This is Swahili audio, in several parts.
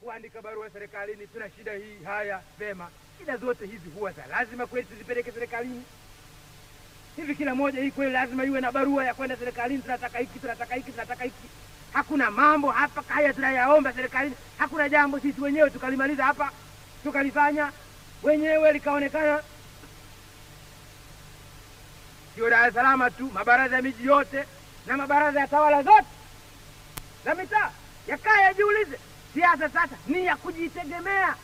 kuandika barua serikalini, tuna shida hii. Haya, vema. Shida zote hizi huwa za lazima kweli tuzipeleke serikalini? Hivi kila moja hii kweli lazima iwe na barua ya kwenda serikalini, tunataka hiki, tunataka hiki, tunataka hiki? Hakuna mambo hapa haya tunayaomba serikalini. Hakuna jambo sisi wenyewe tukalimaliza hapa, tukalifanya wenyewe likaonekana. Sio Dar es Salaam tu, mabaraza ya miji yote na mabaraza ya tawala zote za mitaa yakaa yajiulize, siasa sasa ni ya kujitegemea.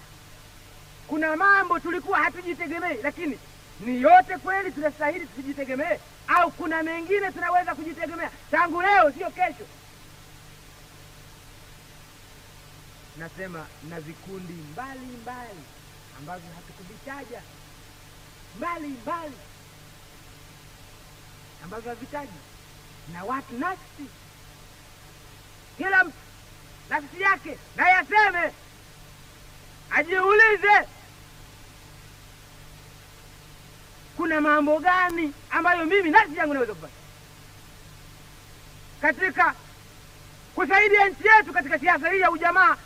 Kuna mambo tulikuwa hatujitegemei, lakini ni yote kweli tunastahili tujitegemee, au kuna mengine tunaweza kujitegemea tangu leo, sio kesho? Nasema na vikundi mbali mbali ambavyo hatukuvitaja, mbali mbali ambavyo havitaji, na watu nafsi, kila mtu nafsi yake na yaseme, ajiulize kuna mambo gani ambayo mimi nafsi yangu naweza kufanya katika kusaidia nchi yetu katika siasa hii ya ujamaa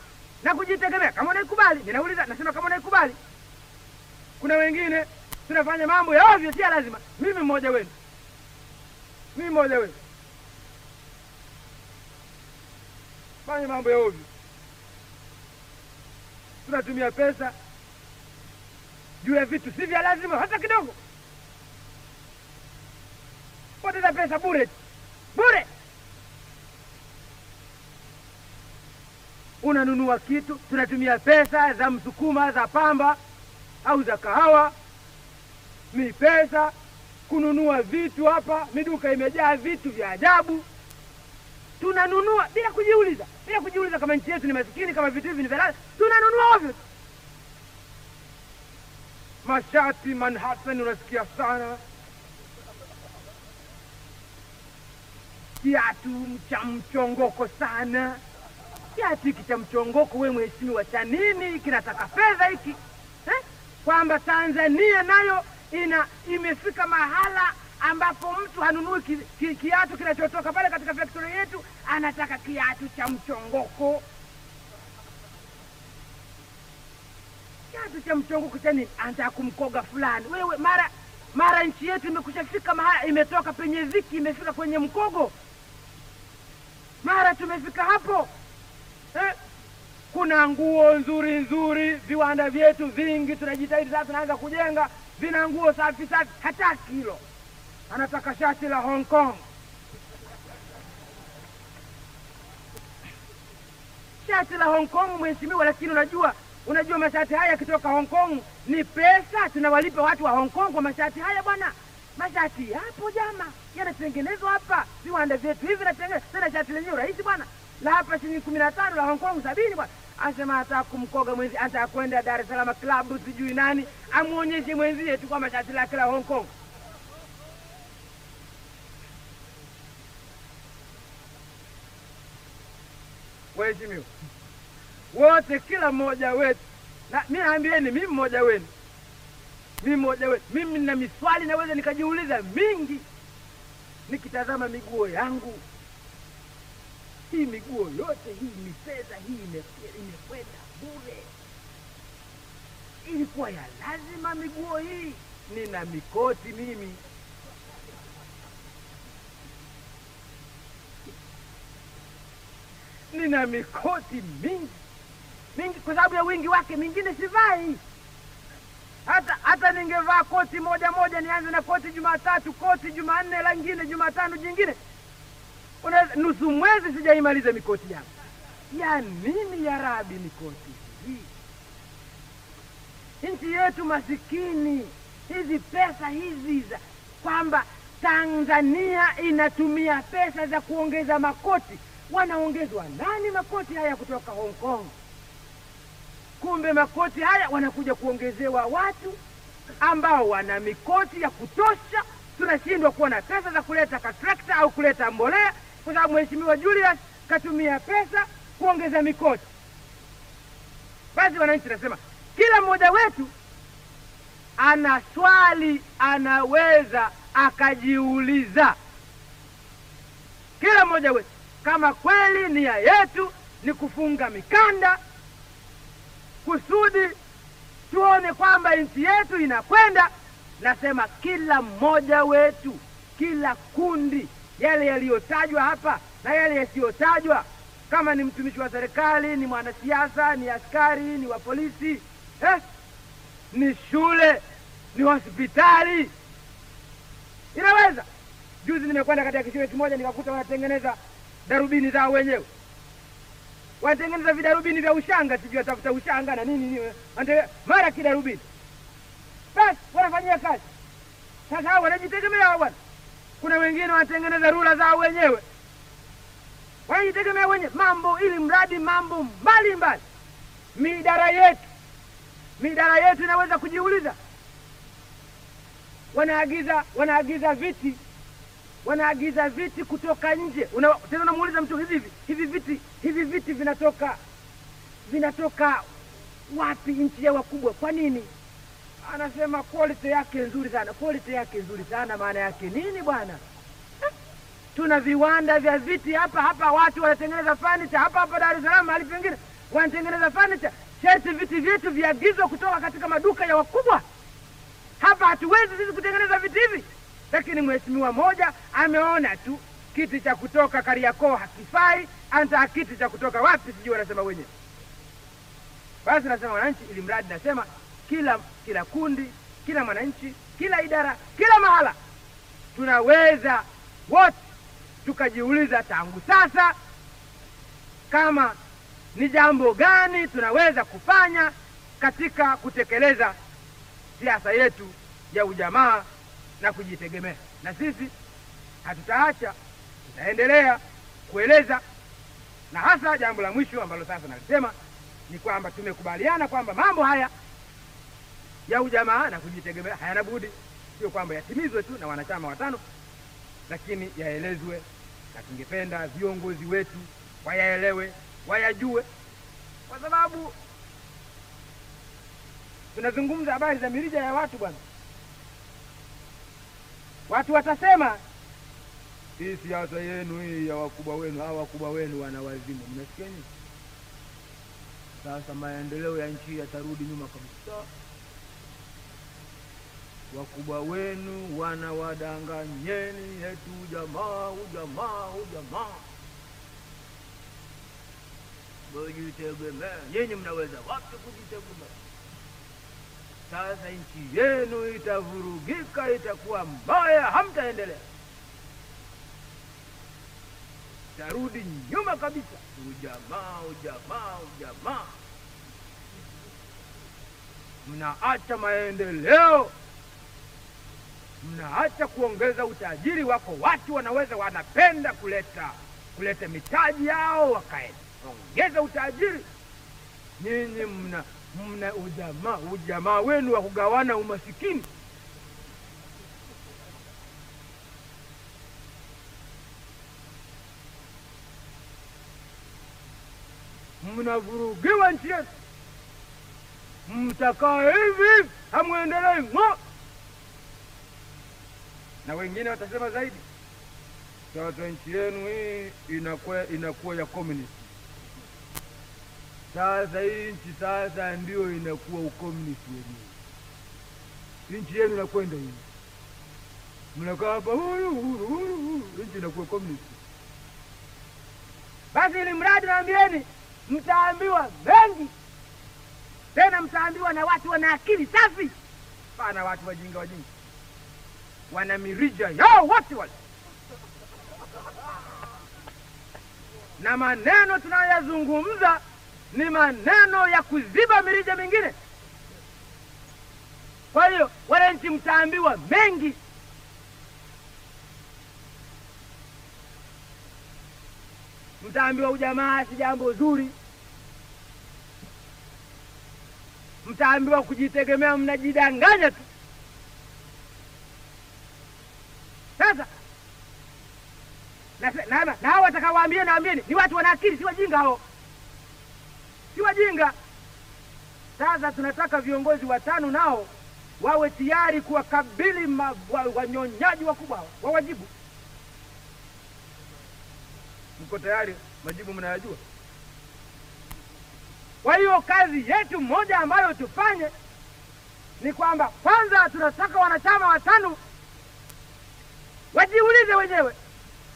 na kujitegemea. Kama unaikubali, ninauliza, nasema kama unaikubali. Kuna wengine tunafanya mambo ya ovyo, si lazima. Mimi mmoja wenu, fanya mambo ya ovyo. Tunatumia pesa juu ya vitu si vya lazima hata kidogo. Poteza pesa bure. Unanunua kitu, tunatumia pesa za Msukuma, za pamba au za kahawa. Ni pesa kununua vitu hapa, miduka imejaa vitu vya ajabu. Tunanunua bila kujiuliza kama nchi yetu ni masikini, kama vitu hivi ni vya tunanunua ovyo. Mashati Manhattan unasikia sana. Kiatu cha mchongoko sana. Kiatu hiki cha mchongoko, wewe mheshimiwa, cha nini? Kinataka fedha hiki. Kwamba Tanzania nayo imefika mahala ambapo mtu hanunui kiatu kinachotoka pale katika factory yetu, anataka kiatu cha mchongoko. Kiatu cha mchongoko cha nini? Anataka kumkoga fulani. Wewe mara nchi yetu imekushafika mahala, imetoka penye dhiki imefika kwenye mkogo. Mara tumefika hapo. Kuna nguo nzuri, viwanda vyetu vingi tunajitahidi sasa, tunaanza kujenga, vina nguo safi, hata kilo anataka shati la Hong Kong. Shati la Hong Kong mheshimiwa, lakini unajua mashati haya kutoka Hong Kong ni pesa tunawalipa watu wa Hong Kong kwa mashati haya bwana. Mashati hapo jama yanatengenezwa hapa, viwanda vyetu hivi vinatengeneza. Tena shati lenyewe rahisi bwana, la hapa shilingi 15, la Hong Kong 70 bwana. Anasema hata kumkoga mwenzi, hata kwenda Dar es Salaam club sijui nani, amuonyeshe mwenzie tu kwa mashati lake la Hong Kong. Waheshimiwa wote, kila mmoja wetu, na mimi naambieni, mimi mmoja wenu, mimi nina miswali naweza nikajiuliza mingi nikitazama miguo yangu. Hii miguo yote hii ni pesa, hii imekwenda bure. Ilikuwa ya lazima miguo hii? Nina mikoti mimi. Nina mikoti mingi kwa sababu ya wingi wake, mingine sivai. Hata ningevaa koti moja nianze na koti Jumatatu, koti Jumanne, lingine Jumatano jingine, nusu mwezi sijaimaliza mikoti yangu. Ya nini ya Rabi mikoti hii? Nchi yetu masikini, hizi pesa hizi kwamba Tanzania inatumia pesa za kuongeza makoti. Wanaongezwa nani makoti haya kutoka Hong Kong? Kumbe makoti haya wanakuja kuongezewa watu ambao wana mikoti ya kutosha. Tunashindwa kuwa na pesa za kuleta katrakta au kuleta mbolea kwa sababu mheshimiwa Julius katumia pesa kuongeza mikoti. Basi wananchi nasema, kila mmoja wetu ana swali anaweza akajiuliza. Kila mmoja wetu, kama kweli nia yetu ni kufunga mikanda kusudi tuone kwamba nchi yetu inakwenda. Nasema kila mmoja wetu, kila kundi, yale yaliyotajwa hapa na yale yasiyotajwa, kama ni mtumishi wa serikali, ni mwanasiasa, ni askari, ni wa polisi, ni shule, ni hospitali, inaweza. Juzi nimekwenda katika kishule kimoja nikakuta wanatengeneza darubini zao wenyewe. Wanatengeneza vidarubini vya ushanga, sijui watafuta ushanga na nini, mara kidarubini. Basi wanafanyia kazi. Sasa hao wanajitegemea bwana. Kuna wengine wanatengeneza rula zao wenyewe. Wanajitegemea wenyewe, mambo ili mradi mambo mbalimbali. Midara yetu inaweza kujiuliza. Wanaagiza viti kutoka nje. Tena unamuuliza mtu hivi viti vinatoka wapi, nchi ya wakubwa? Kwa nini? Anasema quality yake nzuri sana. Quality yake nzuri sana maana yake nini bwana? Tuna viwanda vya viti hapa, watu wanatengeneza furniture hapa Dar es Salaam, hali pengine wanatengeneza furniture. Sisi viti vyetu viagizwa kutoka katika maduka ya wakubwa. Hapa hatuwezi sisi kutengeneza viti hivi. Lakini mheshimiwa mmoja ameona tu kiti cha kutoka Kariakoo hakifai, anataka kiti cha kutoka wapi sijui wanasema wenyewe. Basi nasema wananchi, ili mradi nasema kila kundi, kila mwananchi, kila idara, kila mahala, tunaweza wote tukajiuliza tangu sasa kama ni jambo gani tunaweza kufanya katika kutekeleza siasa yetu ya ujamaa na kujitegemea. Na sisi hatutaacha, tutaendelea kueleza. Na hasa jambo la mwisho ambalo sasa nalisema ni kwamba tumekubaliana kwamba mambo haya ya ujamaa na kujitegemea hayana budi, sio kwamba yatimizwe tu na wanachama watano, lakini yaelezwe. Na tungependa viongozi wetu wayaelewe, wayajue, kwa sababu tunazungumza habari za mirija ya watu bwana. Watu watasema hii siasa yenu hii ya wakubwa wenu, hawa wakubwa wenu wana wazimu. Mnasikia nini? Sasa maendeleo ya nchi yatarudi nyuma kabisa. Wakubwa wenu wanawadanganyeni eti ujamaa. Mjitegemea. Nyinyi mnaweza wapi kujitegemea? Sasa nchi yenu itavurugika, itakuwa mbaya, hamtaendelea. Tarudi nyuma kabisa. Ujamaa. Mnaacha maendeleo. Mnaacha kuongeza utajiri wako. Watu wanapenda kuleta mitaji yao wakaongeza utajiri. Nyinyi mna ujamaa wenu wa kugawana umasikini. Mnavurugiwa nchi yetu. Mtakaa hivi hamuendelei ngo. Na wengine watasema zaidi, sasa nchi yenu hii inakuwa ya communist. Sasa hii nchi sasa ndio inakuwa ukomunisti wenyewe. Nchi yenu inakwenda hivi. Mnakaa hapa nchi inakuwa communist. Basi ili mradi naambieni, mtaambiwa mengi. Tena mtaambiwa na watu wana akili safi. Pana watu wajinga. Wana mirija yao wote wale. Na maneno tunayozungumza ni maneno ya kuziba mirija mingine. Kwa hiyo wananchi mtaambiwa mengi. Mtaambiwa ujamaa si jambo zuri. Mtaambiwa kujitegemea, mnajidanganya tu. Sasa na hao watakaowaambia naambieni ni watu wana akili, si wajinga hao. Si wajinga. Sasa tunataka viongozi watano nao wawe tayari kuwakabili wanyonyaji wakubwa, wawajibu. Mko tayari? Majibu mnayajua. Kwa hiyo kazi yetu moja ambayo tufanye ni kwamba kwanza tunataka wanachama watano wajiulize wenyewe.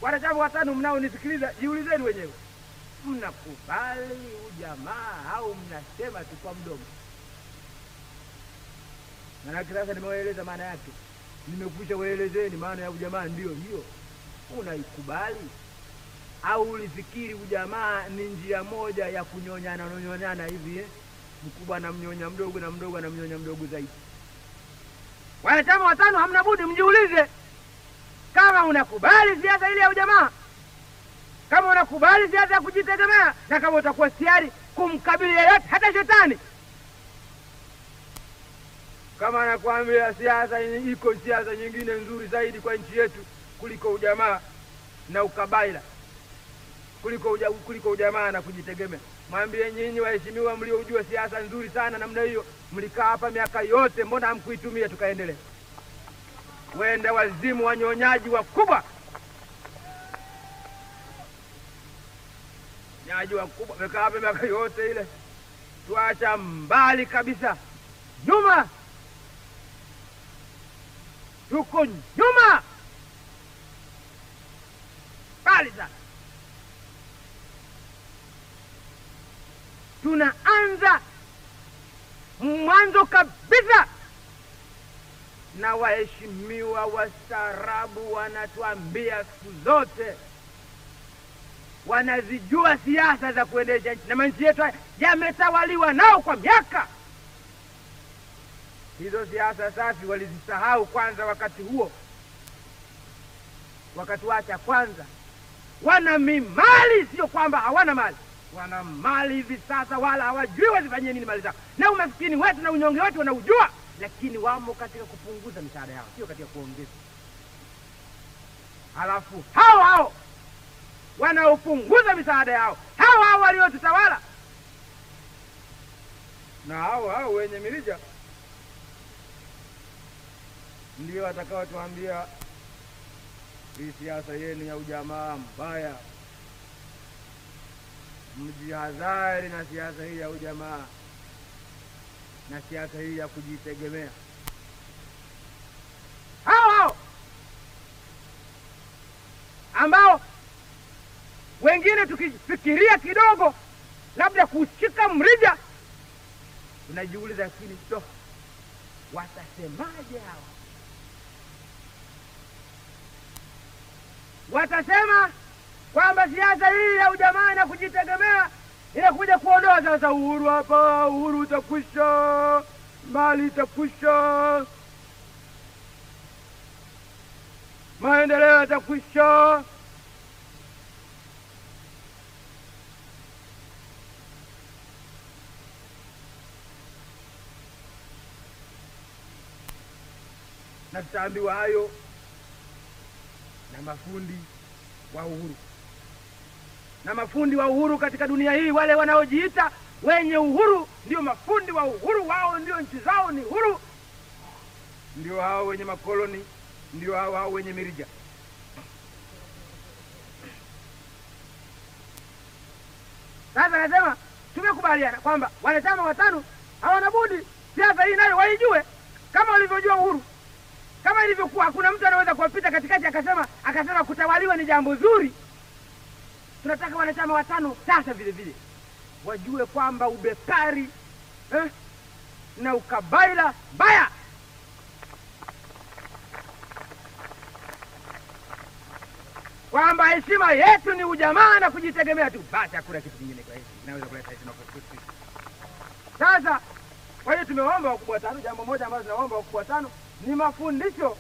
Wanachama watano mnaonisikiliza, jiulizeni wenyewe. Mnakubali ujamaa au mnasema tu kwa mdomo? Na sasa nimewaeleza maana yake. Nimekwisha waelezeni maana ya ujamaa ndio hiyo. Unaikubali au ulifikiri ujamaa ni njia moja ya kunyonyana hivi mkubwa na mnyonya mdogo na mdogo na mnyonya mdogo zaidi? Wanachama watano hamna budi mjiulize kama unakubali siasa ile ya ujamaa, kama unakubali siasa ya kujitegemea, na kama utakuwa tayari kumkabili yeyote hata shetani. Kama anakuambia siasa iko siasa nyingine nzuri zaidi kwa nchi yetu kuliko ujamaa na ukabaila, kuliko ujamaa na kujitegemea, mwambie nyinyi waheshimiwa mliojua siasa nzuri sana namna hiyo, mlikaa hapa miaka yote, mbona hamkuitumia tukaendelea? Wende wazimu wanyonyaji wakubwa. Nyaji wakubwa mekaa hapa miaka yote ile, tuacha mbali kabisa. Nyuma. Tuko nyuma. Mbali sana. Tunaanza mwanzo kabisa. Na waheshimiwa wastaarabu wanatuambia siku zote, wanazijua siasa za kuendesha nchi, na manchi yetu yametawaliwa nao kwa miaka. Hizo siasa safi walizisahau kwanza wakati huo. Wakatuacha kwanza. Wana mali, sio kwamba hawana mali. Wana mali hivi sasa, wala hawajui wazifanyie nini mali zao. Na umaskini wetu na unyonge wetu wanaujua, lakini wamo katika kupunguza misaada yao, sio katika kuongeza. Halafu hao wanaopunguza misaada yao, hao waliotutawala, na hao wenye mirija ndio watakao tuambia hii siasa yenu ya ujamaa mbaya. Mjihadhari na siasa hii ya ujamaa na siasa hii ya kujitegemea. Hao ambao wengine tukifikiria kidogo labda kushika mrija tunajiuliza, lakini watasemaje hawa? Watasema kwamba siasa hii ya ujamaa na kujitegemea inakuja kuondoa sasa uhuru hapa, uhuru utakwisha, mali itakwisha, maendeleo yatakwisha. Na tutaambiwa hayo na mafundi wa uhuru. Na mafundi wa uhuru katika dunia hii, wale wanaojiita wenye uhuru, ndio mafundi wa uhuru. Wao ndio nchi zao ni uhuru. Ndio hao wenye makoloni, ndio hao wenye mirija. Sasa nasema tumekubaliana kwamba wanachama watano hawana budi siasa hii nayo waijue kama walivyojua uhuru. Kama ilivyokuwa hakuna mtu anaweza kuwapita katikati akasema kutawaliwa ni jambo zuri. Tunataka wanachama watano sasa vile vile wajue kwamba ubepari na ukabaila baya. Kwamba heshima yetu ni ujamaa na kujitegemea tu. Basi hakuna kitu kingine kwa heshima inaweza kuleta heshima kwa sisi. Sasa kwa hiyo tumeomba wakubwa watano, jambo moja ambalo tunaomba wakubwa watano ni mafundisho.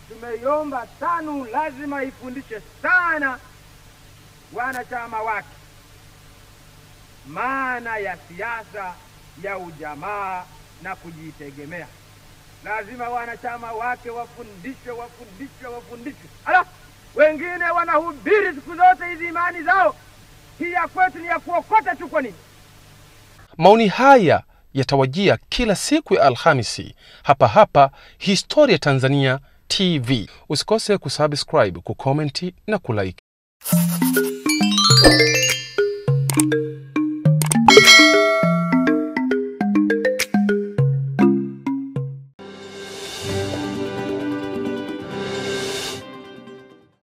Tumeiomba TANU lazima ifundishe sana wanachama wake maana ya siasa ya ujamaa na kujitegemea. Lazima wanachama wake wafundishwe. Wengine wanahubiri siku zote hizi imani zao, hii ya kwetu ni ya kuokota tu. Kwa nini? Maoni haya yatawajia kila siku ya Alhamisi hapa Historia Tanzania TV. Usikose kusubscribe, kucomment na kulike. Thank you.